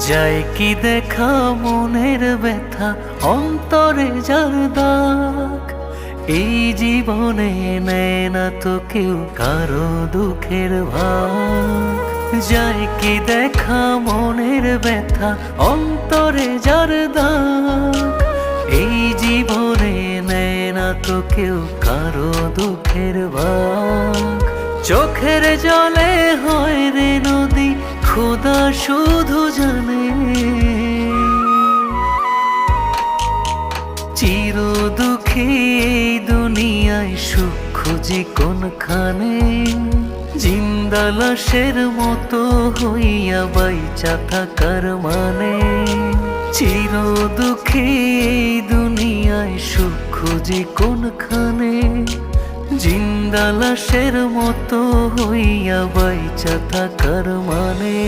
যায় কি দেখা মনের ব্যথা অন্তরে যার দাগ, এই জীবনে নেয় না তো কেউ কারো দুঃখের ভাগ। যায় কি দেখা মনের ব্যথা অন্তরে যার দাগ, এই জীবনে নেয় না তো কেউ কারো দুঃখের ভাগ। চোখের জলে হয় রে নদী, খোদা শুধু জানে। চির দুঃখী এই দুনিয়ায় সুখ খুঁজি কোনখানে, জিন্দা লাশের মতো হইয়া বাইচা থাকার মানে। চির দুঃখী এই দুনিয়ায় সুখ খুঁজি কোনখানে, জিন্দা লাশের মতো হইয়া বাইচা থাকার মানে।